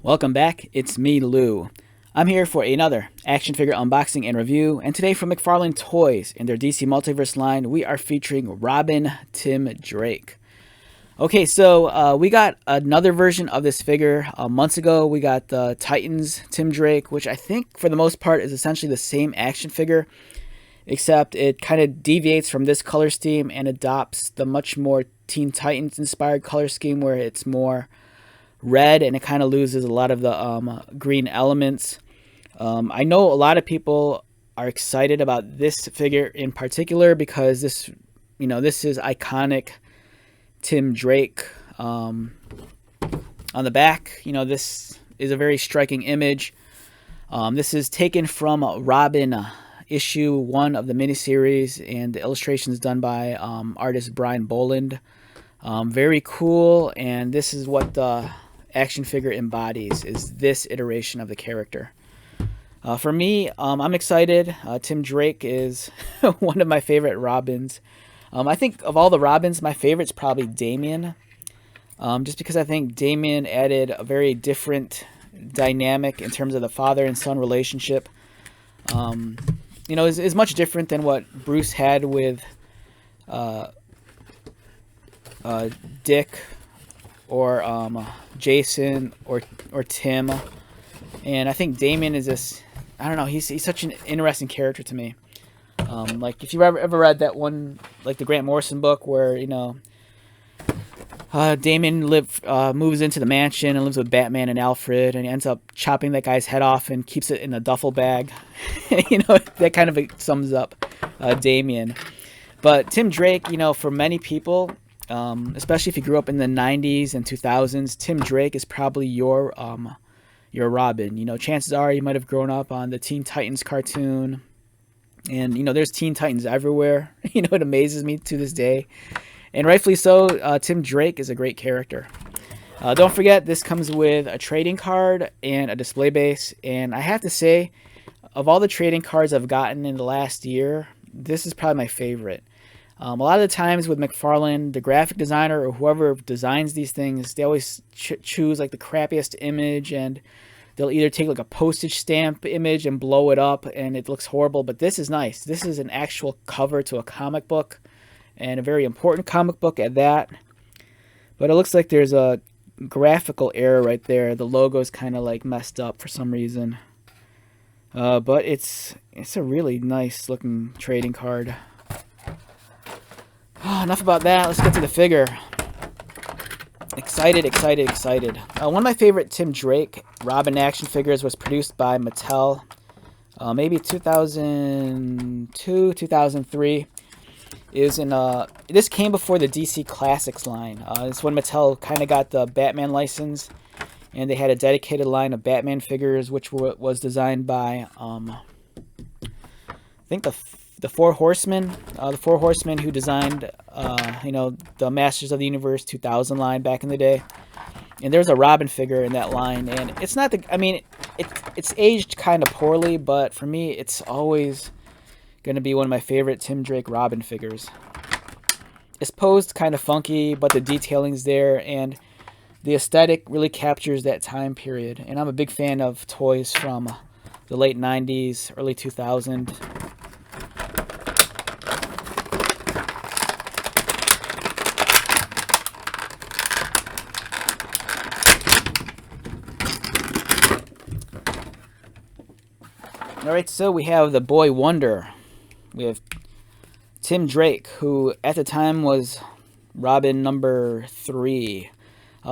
Welcome back, it's me, Lou. I'm here for another action figure unboxing and review, and today from McFarlane Toys in their DC Multiverse line, we are featuring Robin Tim Drake. Okay, so we got another version of this figure months ago. We got the Titans Tim Drake, which I think for the most part is essentially the same action figure, except it kind of deviates from this color scheme and adopts the much more Teen Titans inspired color scheme where it's more red and it kind of loses a lot of the green elements. I know a lot of people are excited about this figure in particular because this is iconic Tim Drake. On the back, this is a very striking image. This is taken from Robin issue 1 of the miniseries, and the illustrations done by artist Brian Boland. Very cool, and this is what the action figure embodies, is this iteration of the character. For me, I'm excited. Tim Drake is one of my favorite Robins. I think of all the Robins, my favorite's probably Damian, just because I think Damian added a very different dynamic in terms of the father and son relationship. Is much different than what Bruce had with Dick or Jason or Tim, and I think Damian is this. I don't know. He's such an interesting character to me. Like if you ever read that one, like the Grant Morrison book, where Damian moves into the mansion and lives with Batman and Alfred, and he ends up chopping that guy's head off and keeps it in a duffel bag. That kind of sums up Damian. But Tim Drake, for many people, especially if you grew up in the 90s and 2000s, Tim Drake is probably your Robin. Chances are you might have grown up on the Teen Titans cartoon, and there's Teen Titans everywhere. It amazes me to this day, and rightfully so. Tim Drake is a great character. Don't forget, this comes with a trading card and a display base, and I have to say, of all the trading cards I've gotten in the last year, this is probably my favorite. A lot of the times with McFarlane, the graphic designer or whoever designs these things, they always choose like the crappiest image, and they'll either take like a postage stamp image and blow it up and it looks horrible. But this is nice. This is an actual cover to a comic book, and a very important comic book at that. But it looks like there's a graphical error right there. The logo's kind of like messed up for some reason. But it's a really nice looking trading card. Enough about that. Let's get to the figure. Excited. One of my favorite Tim Drake Robin action figures was produced by Mattel, maybe 2002, 2003. This came before the DC Classics line. It's when Mattel kind of got the Batman license, and they had a dedicated line of Batman figures, which was designed by I think the Four Horsemen, who designed, the Masters of the Universe 2000 line back in the day. And there's a Robin figure in that line, and it's not it's aged kind of poorly, but for me, it's always going to be one of my favorite Tim Drake Robin figures. It's posed kind of funky, but the detailing's there, and the aesthetic really captures that time period. And I'm a big fan of toys from the late 90s, early 2000s. Alright, so we have the Boy Wonder. We have Tim Drake, who at the time was Robin number 3.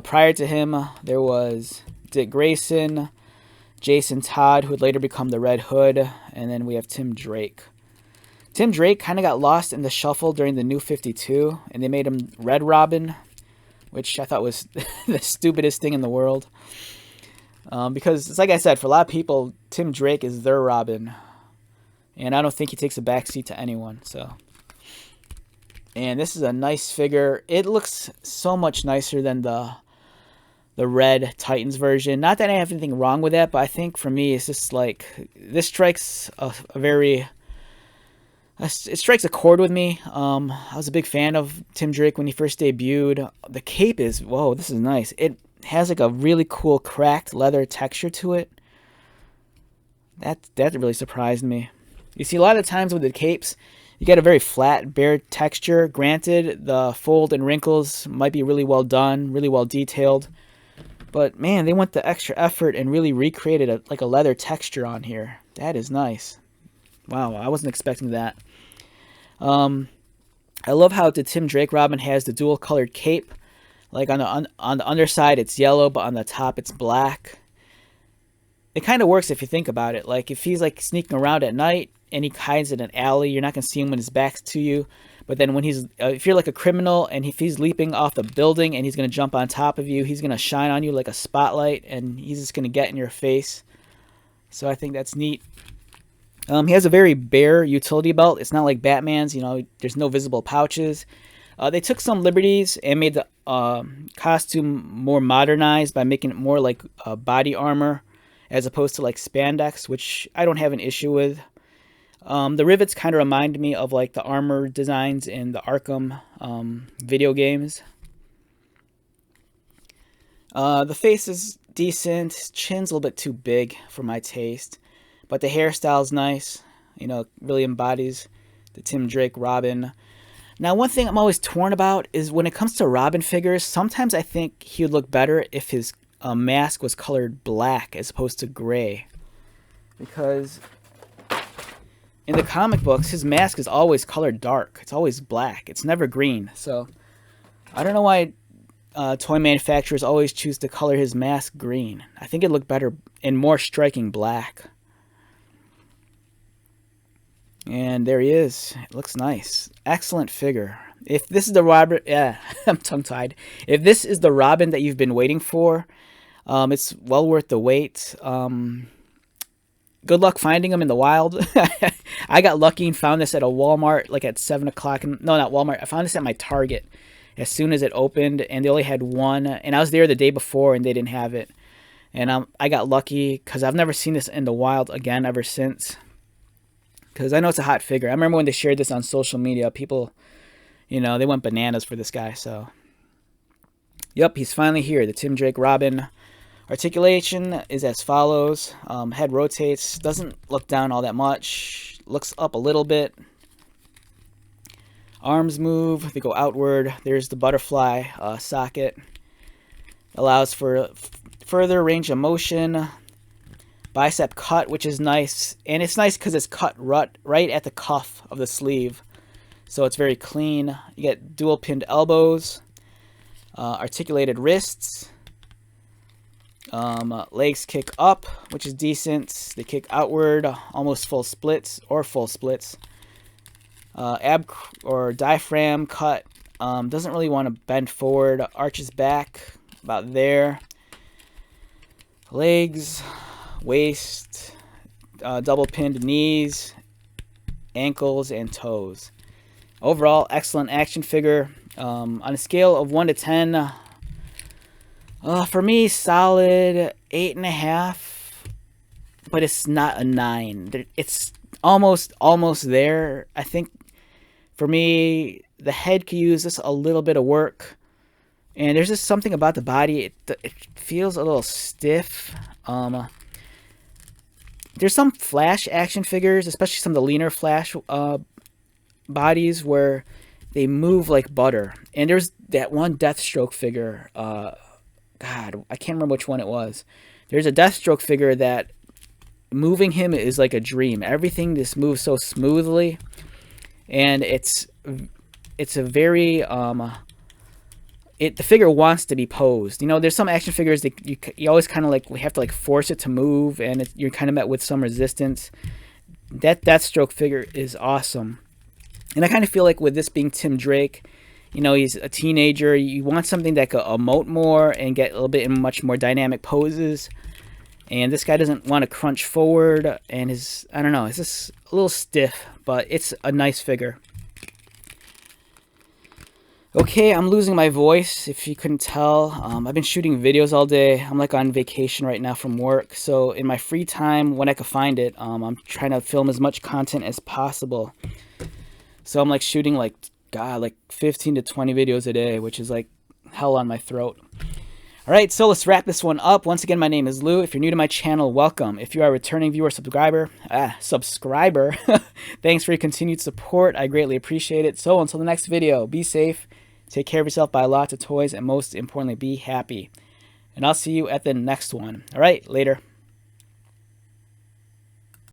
Prior to him, there was Dick Grayson, Jason Todd, who would later become the Red Hood, and then we have Tim Drake. Tim Drake kind of got lost in the shuffle during the New 52, and they made him Red Robin, which I thought was the stupidest thing in the world. Because it's like I said, for a lot of people, Tim Drake is their Robin, and I don't think he takes a backseat to anyone. And this is a nice figure. It looks so much nicer than the Red Titans version. Not that I have anything wrong with that, but I think for me, it's just like this strikes it strikes a chord with me. I was a big fan of Tim Drake when he first debuted. The cape is, whoa, this is nice. has like a really cool cracked leather texture to it. That really surprised me. You see, a lot of times with the capes, you get a very flat, bare texture. Granted, the fold and wrinkles might be really well done, really well detailed. But man, they went the extra effort and really recreated like a leather texture on here. That is nice. Wow, I wasn't expecting that. I love how the Tim Drake Robin has the dual colored cape. Like on the underside it's yellow, but on the top it's black. It kind of works if you think about it. Like if he's like sneaking around at night and he hides in an alley, you're not gonna see him when his back's to you. But then when he's, if you're like a criminal and if he's leaping off the building and he's gonna jump on top of you, he's gonna shine on you like a spotlight, and he's just gonna get in your face. So I think that's neat. He has a very bare utility belt. It's not like Batman's. You know, there's no visible pouches. They took some liberties and made the costume more modernized by making it more like body armor as opposed to like spandex, which I don't have an issue with. The rivets kind of remind me of like the armor designs in the Arkham video games. The face is decent. Chin's a little bit too big for my taste, but the hairstyle's nice. You know, really embodies the Tim Drake Robin. Now, one thing I'm always torn about is when it comes to Robin figures, sometimes I think he would look better if his mask was colored black as opposed to gray. Because in the comic books, his mask is always colored dark. It's always black. It's never green. So I don't know why toy manufacturers always choose to color his mask green. I think it'd look better in more striking black. And there he is. It looks nice. Excellent figure. If this is the Robin, yeah, I'm tongue-tied. If this is the Robin that you've been waiting for, it's well worth the wait. Good luck finding him in the wild. I got lucky and found this at a Walmart, like at 7 o'clock. No, not Walmart. I found this at my Target as soon as it opened, and they only had one. And I was there the day before, and they didn't have it. And I got lucky because I've never seen this in the wild again ever since. Because I know it's a hot figure. I remember when they shared this on social media, people, you know, they went bananas for this guy. So, yep, he's finally here. The Tim Drake Robin. Articulation is as follows. Head rotates. Doesn't look down all that much. Looks up a little bit. Arms move. They go outward. There's the butterfly socket. Allows for further range of motion. Bicep cut, which is nice. And it's nice because it's cut right at the cuff of the sleeve. So it's very clean. You get dual pinned elbows. Articulated wrists. Legs kick up, which is decent. They kick outward, almost full splits or full splits. Ab or diaphragm cut. Doesn't really want to bend forward. Arches back about there. Legs, waist, double pinned knees, ankles, and toes. Overall, excellent action figure. On a scale of 1 to 10, for me, solid 8.5, but it's not a 9. It's almost there. I think for me, the head could use just a little bit of work, and there's just something about the body. It feels a little stiff. There's some Flash action figures, especially some of the leaner Flash bodies, where they move like butter. And there's that one Deathstroke figure. God, I can't remember which one it was. There's a Deathstroke figure that moving him is like a dream. Everything just moves so smoothly, and it's a very the figure wants to be posed. You know, there's some action figures that you always kind of like we have to like force it to move, and you're kind of met with some resistance. That Deathstroke figure is awesome, and I kind of feel like with this being Tim Drake, you know, he's a teenager. You want something that could emote more and get a little bit in much more dynamic poses. And this guy doesn't want to crunch forward, and I don't know, it's just a little stiff, but it's a nice figure. Okay, I'm losing my voice, if you couldn't tell. I've been shooting videos all day. I'm like on vacation right now from work. So in my free time, when I could find it, I'm trying to film as much content as possible. So I'm like shooting like 15 to 20 videos a day, which is like hell on my throat. All right, so let's wrap this one up. Once again, my name is Lou. If you're new to my channel, welcome. If you are a returning viewer, subscriber, thanks for your continued support. I greatly appreciate it. So until the next video, be safe, take care of yourself, buy lots of toys, and most importantly, be happy. And I'll see you at the next one. All right, later.